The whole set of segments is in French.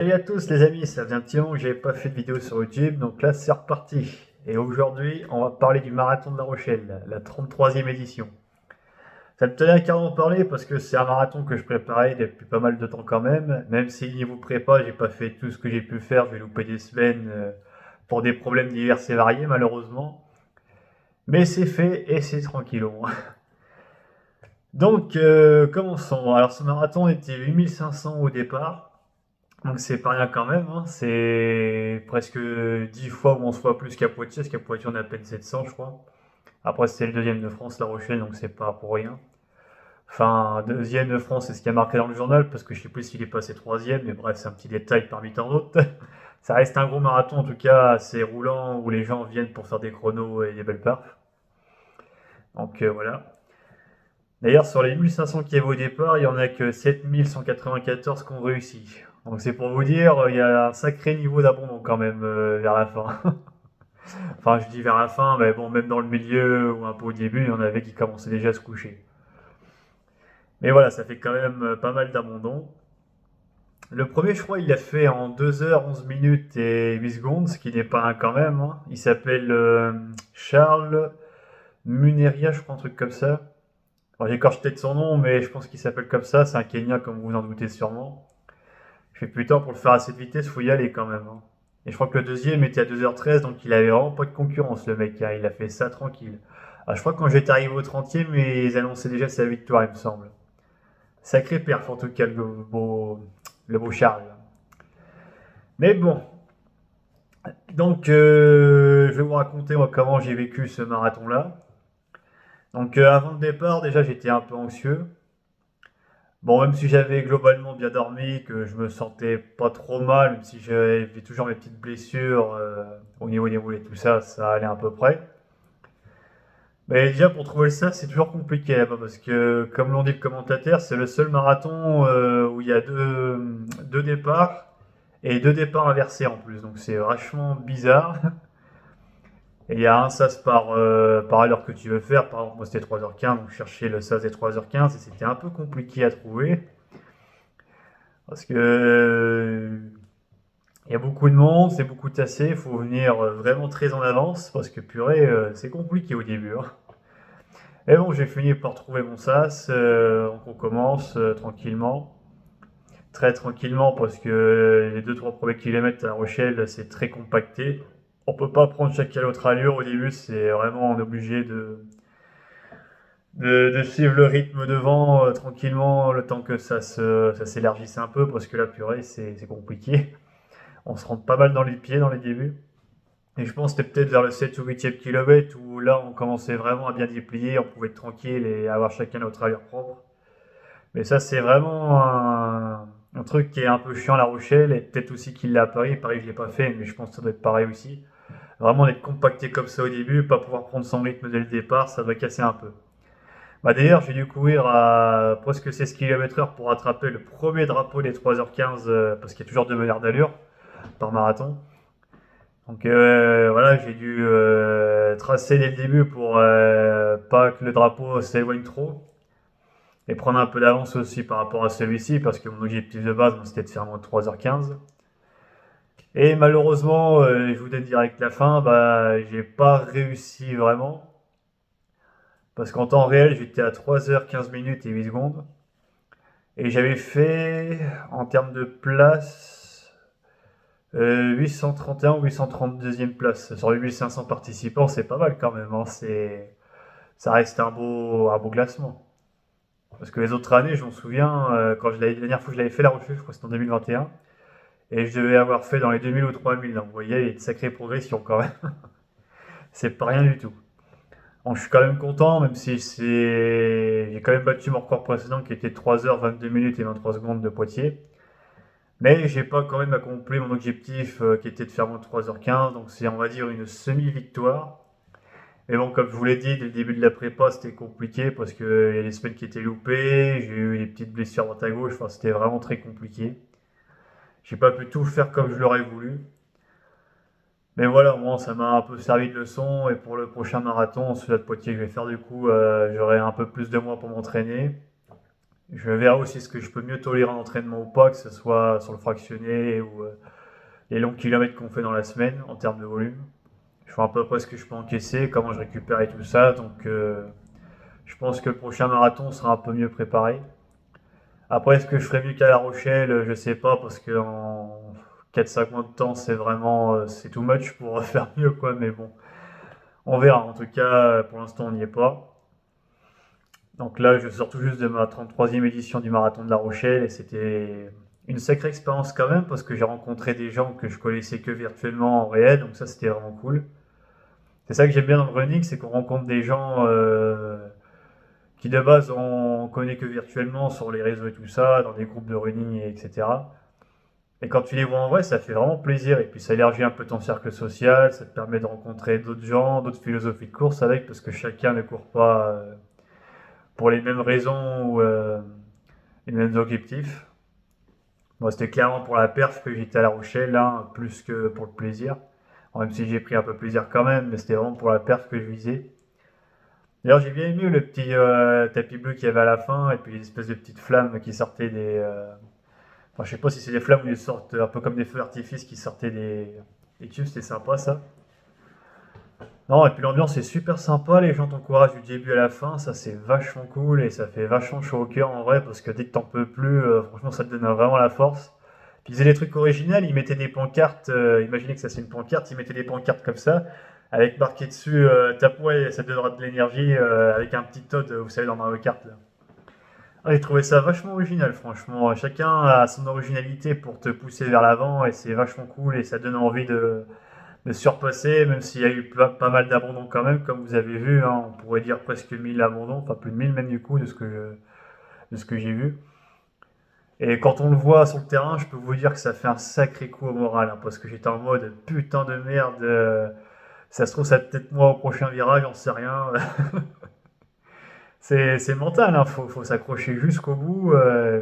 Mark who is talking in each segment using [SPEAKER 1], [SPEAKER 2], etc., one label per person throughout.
[SPEAKER 1] Salut à tous les amis, ça fait un petit moment que j'avais pas fait de vidéo sur YouTube, donc là c'est reparti. Et aujourd'hui, on va parler du marathon de La Rochelle, la 33e édition. Ça me tenait à cœur d'en parler parce que c'est un marathon que je préparais depuis pas mal de temps quand même si niveau prépa, j'ai pas fait tout ce que j'ai pu faire, je vais louper des semaines pour des problèmes divers et variés malheureusement. Mais c'est fait et c'est tranquillon. Donc commençons. Alors ce marathon était 8500 au départ. Donc c'est pas rien quand même, hein. C'est presque 10 fois ou 11 fois plus qu'à Poitiers, parce qu'à Poitiers on a à peine 700 je crois. Après c'est le deuxième de France, La Rochelle, donc c'est pas pour rien. Enfin, deuxième de France, c'est ce qui a marqué dans le journal, parce que je sais plus s'il est passé troisième, mais bref, c'est un petit détail parmi tant d'autres. Ça reste un gros marathon, en tout cas, assez roulant, où les gens viennent pour faire des chronos et des belles perfs. Donc voilà. D'ailleurs, sur les 1500 qu'il y avait au départ, il y en a que 7194 qui ont réussi. Donc c'est pour vous dire, il y a un sacré niveau d'abandon quand même vers la fin. Enfin, je dis vers la fin, mais bon, même dans le milieu ou un peu au début, il y en avait qui commençaient déjà à se coucher. Mais voilà, ça fait quand même pas mal d'abandon. Le premier, je crois, il l'a fait en 2h 11 minutes et 8 secondes, ce qui n'est pas un quand même, hein. Il s'appelle Charles Muneria, je crois, un truc comme ça. Alors, j'écorche peut-être son nom, mais je pense qu'il s'appelle comme ça. C'est un Kenyan, comme vous en doutez sûrement. Je fais putain, pour le faire à cette vitesse, faut y aller quand même, hein. Et je crois que le deuxième était à 2h13, donc il avait vraiment pas de concurrence, le mec, hein. Il a fait ça tranquille. Ah, je crois que quand j'étais arrivé au 30e, ils annonçaient déjà sa victoire, il me semble. Sacré perf, en tout cas, le beau Charles. Mais bon, donc je vais vous raconter moi, comment j'ai vécu ce marathon-là. Donc avant le départ, déjà j'étais un peu anxieux. Bon, même si j'avais globalement bien dormi, que je me sentais pas trop mal, même si j'avais toujours mes petites blessures au niveau des mollets et tout ça, ça allait à peu près. Mais déjà pour trouver ça, c'est toujours compliqué là-bas parce que, comme l'ont dit le commentateur, c'est le seul marathon où il y a deux départs et deux départs inversés en plus. Donc c'est vachement bizarre. Et il y a un sas par l'heure que tu veux faire. Par exemple, moi c'était 3h15, donc je cherchais le sas des 3h15 et c'était un peu compliqué à trouver. Parce que il y a beaucoup de monde, c'est beaucoup tassé, il faut venir vraiment très en avance parce que purée, c'est compliqué au début, hein. Et bon, j'ai fini par trouver mon sas, donc on commence tranquillement, très tranquillement parce que les 2-3 premiers kilomètres à La Rochelle, c'est très compacté. On peut pas prendre chacun l'autre allure au début, c'est vraiment on est obligé de suivre le rythme devant tranquillement le temps que ça s'élargisse un peu parce que la purée c'est compliqué. On se rentre pas mal dans les pieds dans les débuts. Et je pense que c'était peut-être vers le 7 ou 8e kilomètre où là on commençait vraiment à bien déplier, on pouvait être tranquille et avoir chacun notre allure propre. Mais ça c'est vraiment un truc qui est un peu chiant à La Rochelle et peut-être aussi qu'il l'a à Paris. Paris je l'ai pas fait mais je pense que ça doit être pareil aussi. Vraiment d'être compacté comme ça au début, pas pouvoir prendre son rythme dès le départ, ça doit casser un peu. Bah d'ailleurs, j'ai dû courir à presque 16 km/h pour attraper le premier drapeau des 3h15 parce qu'il y a toujours 2 meneurs d'allure par marathon. Donc voilà, j'ai dû tracer dès le début pour pas que le drapeau s'éloigne trop et prendre un peu d'avance aussi par rapport à celui-ci parce que mon objectif de base c'était de faire moins de 3h15. Et malheureusement, je vous donne direct la fin, bah j'ai pas réussi vraiment parce qu'en temps réel j'étais à 3h15 minutes et 8 secondes. Et j'avais fait, en termes de place, 831 ou 832e place. Sur les 1500 participants, c'est pas mal quand même, hein. Ça reste un beau classement. Parce que les autres années, je m'en souviens, la dernière fois que je l'avais fait, La Rochelle, je crois que c'était en 2021. Et je devais avoir fait dans les 2000 ou 3000. Donc vous voyez, il y a une sacrée progression quand même. C'est pas rien du tout. Bon, je suis quand même content, même si j'ai quand même battu mon record précédent qui était 3h 22 minutes et 23 secondes de Poitiers. Mais j'ai pas quand même accompli mon objectif qui était de faire moins de 3h15, donc c'est on va dire une semi-victoire. Mais bon, comme je vous l'ai dit, dès le début de la prépa, c'était compliqué parce qu'il y a des semaines qui étaient loupées, j'ai eu des petites blessures à droite à gauche, enfin c'était vraiment très compliqué. J'ai pas pu tout faire comme je l'aurais voulu. Mais voilà, au moins ça m'a un peu servi de leçon et pour le prochain marathon, celui de Poitiers que je vais faire du coup, j'aurai un peu plus de mois pour m'entraîner. Je verrai aussi ce que je peux mieux tolérer en entraînement ou pas, que ce soit sur le fractionné ou les longs kilomètres qu'on fait dans la semaine en termes de volume. Je vois à peu près ce que je peux encaisser, comment je récupère et tout ça. Donc je pense que le prochain marathon sera un peu mieux préparé. Après, est-ce que je ferai mieux qu'à La Rochelle? Je sais pas, parce que en 4-5 mois de temps, c'est vraiment c'est too much pour faire mieux, quoi. Mais bon, on verra. En tout cas, pour l'instant, on n'y est pas. Donc là, je sors tout juste de ma 33e édition du marathon de La Rochelle et c'était une sacrée expérience quand même parce que j'ai rencontré des gens que je connaissais que virtuellement en réel, donc ça c'était vraiment cool. C'est ça que j'aime bien dans le running, c'est qu'on rencontre des gens qui de base on connaît que virtuellement sur les réseaux et tout ça, dans des groupes de running etc. Et quand tu les vois en vrai, ça fait vraiment plaisir et puis ça élargit un peu ton cercle social, ça te permet de rencontrer d'autres gens, d'autres philosophies de course avec parce que chacun ne court pas pour les mêmes raisons ou les mêmes objectifs. Moi, c'était clairement pour la perf que j'étais à La Rochelle, hein, plus que pour le plaisir. Bon, même si j'ai pris un peu plaisir quand même, mais c'était vraiment pour la perf que je visais. D'ailleurs, j'ai bien aimé le petit tapis bleu qu'il y avait à la fin, et puis les espèces de petites flammes qui sortaient des. Enfin, je sais pas si c'est des flammes ou des sortes, un peu comme des feux d'artifice qui sortaient des tubes, c'était sympa ça. Non, et puis l'ambiance est super sympa, les gens t'encouragent du début à la fin, ça c'est vachement cool et ça fait vachement chaud au cœur en vrai, parce que dès que t'en peux plus, franchement ça te donne vraiment la force. Puis ils faisaient des trucs originaux, ils mettaient des pancartes, imaginez que ça c'est une pancarte, ils mettaient des pancartes comme ça, avec marqué dessus tape ouais, ça te donnera de l'énergie, avec un petit Todd, vous savez, dans Mario Kart là. Ah, j'ai trouvé ça vachement original, franchement. Chacun a son originalité pour te pousser vers l'avant et c'est vachement cool et ça donne envie de surpasser, même s'il y a eu pas mal d'abandons quand même, comme vous avez vu, hein, on pourrait dire presque 1000 abandons, enfin plus de 1000 même du coup de ce que j'ai vu. Et quand on le voit sur le terrain, je peux vous dire que ça fait un sacré coup au moral, hein, parce que j'étais en mode putain de merde, ça se trouve ça peut-être moi au prochain virage, j'en sais rien. C'est mental, hein, faut s'accrocher jusqu'au bout,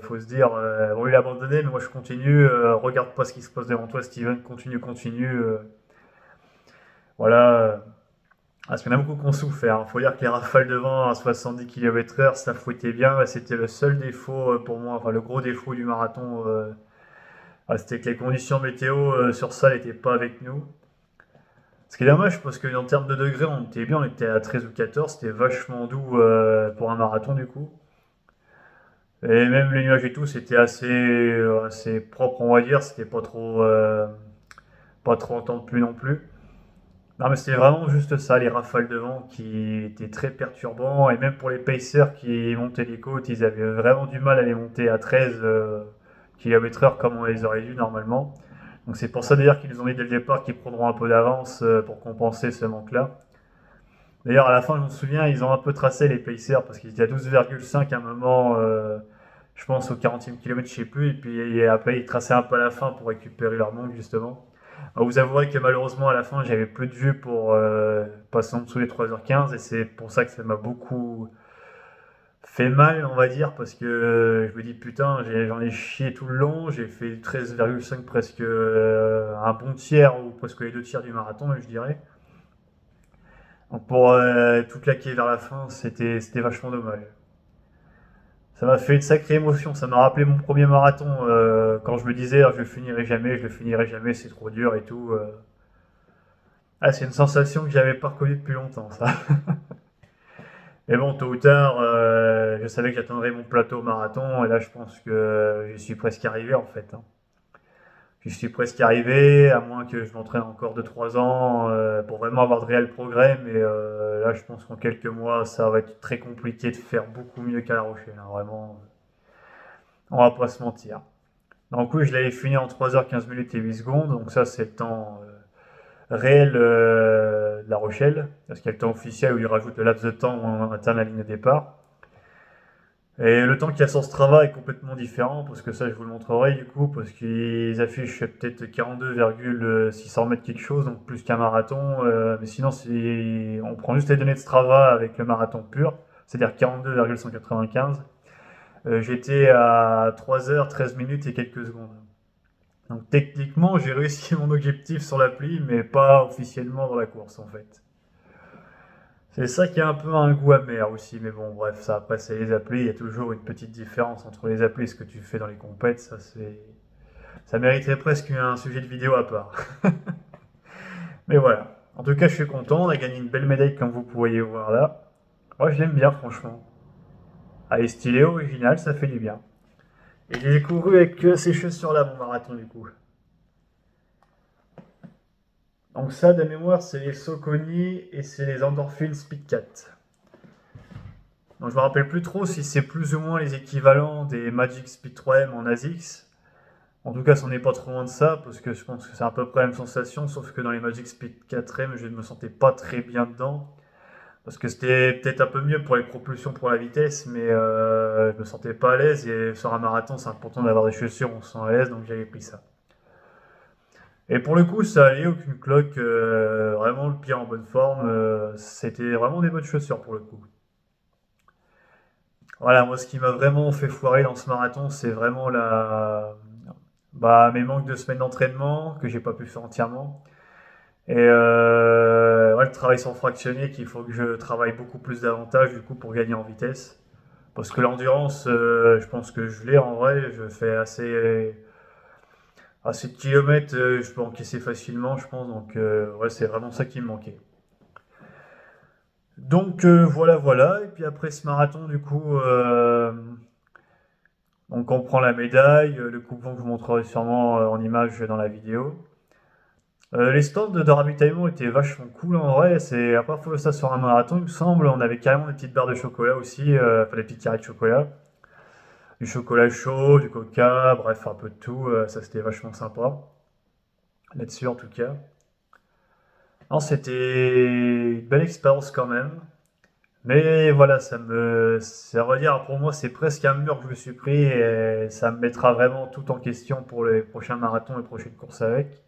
[SPEAKER 1] faut se dire, bon il a abandonné, mais moi je continue, regarde pas ce qui se passe devant toi Steven, continue, continue. Voilà. Parce qu'il y en a beaucoup qui ont souffert, hein. Faut dire que les rafales de vent à 70 km/h, ça fouettait bien. C'était le seul défaut pour moi, enfin le gros défaut du marathon, c'était que les conditions météo sur ça n'étaient pas avec nous. Ce qui est dommage parce qu'en termes de degrés, on était bien, on était à 13 ou 14, c'était vachement doux pour un marathon du coup. Et même les nuages et tout, c'était assez propre, on va dire, c'était pas trop en temps de pluie non plus. Non, mais c'était vraiment juste ça, les rafales de vent qui étaient très perturbants. Et même pour les pacers qui montaient les côtes, ils avaient vraiment du mal à les monter à 13 km/h comme on les aurait dû normalement. Donc c'est pour ça d'ailleurs qu'ils nous ont dit dès le départ qu'ils prendront un peu d'avance pour compenser ce manque-là. D'ailleurs, à la fin, je me souviens, ils ont un peu tracé les pacers parce qu'ils étaient à 12,5 à un moment, je pense au 40e kilomètre, je sais plus. Et puis après, ils traçaient un peu à la fin pour récupérer leur manque justement. Vous avouerez que malheureusement à la fin j'avais peu de vue pour passer en dessous des 3h15 et c'est pour ça que ça m'a beaucoup fait mal on va dire parce que je me dis putain j'en ai chié tout le long, j'ai fait 13,5 presque un bon tiers ou presque les deux tiers du marathon je dirais. Donc pour tout claquer vers la fin c'était vachement dommage. Ça m'a fait une sacrée émotion, ça m'a rappelé mon premier marathon quand je me disais ah, je le finirai jamais, c'est trop dur et tout. Ah, c'est une sensation que j'avais pas reconnue depuis longtemps, ça. Mais bon, tôt ou tard, je savais que j'atteindrais mon plateau marathon, et là, je pense que j'y suis presque arrivé, en fait, hein. J'y suis presque arrivé, à moins que je m'entraîne encore 2 3 ans pour vraiment avoir de réels progrès, mais là, je pense qu'en quelques mois, ça va être très compliqué de faire beaucoup mieux qu'à La Rochelle, hein, vraiment. On va pas se mentir. Donc oui, je l'avais fini en 3h15 et 8 secondes, donc ça, c'est le temps réel de La Rochelle, parce qu'il y a le temps officiel où ils rajoutent le laps de temps où on atteint la ligne de départ. Et le temps qu'il y a sur Strava est complètement différent, parce que ça je vous le montrerai du coup, parce qu'ils affichent peut-être 42,600 mètres quelque chose, donc plus qu'un marathon. Mais sinon, on prend juste les données de Strava avec le marathon pur, c'est-à-dire 42,195. J'étais à 3h13 minutes et quelques secondes. Donc techniquement, j'ai réussi mon objectif sur l'appli, mais pas officiellement dans la course en fait. C'est ça qui a un peu un goût amer aussi, mais bon, bref, ça après c'est les applis, il y a toujours une petite différence entre les applis et ce que tu fais dans les compètes, ça mériterait presque un sujet de vidéo à part. Mais voilà. En tout cas, je suis content, on a gagné une belle médaille comme vous pouvez voir là. Moi, je l'aime bien, franchement. Elle est stylée, originale, ça fait du bien. Et j'ai couru avec ces chaussures-là, mon marathon, du coup. Donc ça, de mémoire, c'est les Saucony et c'est les Endorphin Speed 4. Donc je me rappelle plus trop si c'est plus ou moins les équivalents des Magic Speed 3M en ASICS. En tout cas, c'en est pas trop loin de ça, parce que je pense que c'est à peu près la même sensation, sauf que dans les Magic Speed 4M, je ne me sentais pas très bien dedans. Parce que c'était peut-être un peu mieux pour les propulsions pour la vitesse, mais je me sentais pas à l'aise. Et sur un marathon, c'est important d'avoir des chaussures où on se sent à l'aise, donc j'avais pris ça. Et pour le coup, ça allait, aucune cloque, vraiment le pied en bonne forme. C'était vraiment des bonnes chaussures pour le coup. Voilà, moi, ce qui m'a vraiment fait foirer dans ce marathon, c'est vraiment mes manques de semaines d'entraînement que j'ai pas pu faire entièrement. Et ouais, le travail sans fractionner, qu'il faut que je travaille beaucoup plus davantage du coup pour gagner en vitesse. Parce que l'endurance, je pense que je l'ai en vrai. Je fais assez de kilomètres, je peux encaisser facilement, je pense. Donc ouais, c'est vraiment ça qui me manquait. Donc voilà, voilà. Et puis après ce marathon, du coup, donc on prend la médaille, le coupon que je vous montrerai sûrement en image dans la vidéo. Les stands de ravitaillement étaient vachement cool en vrai. C'est la première fois que ça sur un marathon, il me semble. On avait carrément des petites barres de chocolat aussi, enfin des petites carrés de chocolat. Du chocolat chaud, du coca, bref, un peu de tout. Ça c'était vachement sympa. Là-dessus en tout cas. Non, c'était une belle expérience quand même. Mais voilà, ça veut dire pour moi, c'est presque un mur que je me suis pris et ça me mettra vraiment tout en question pour les prochains marathons et prochaines courses avec.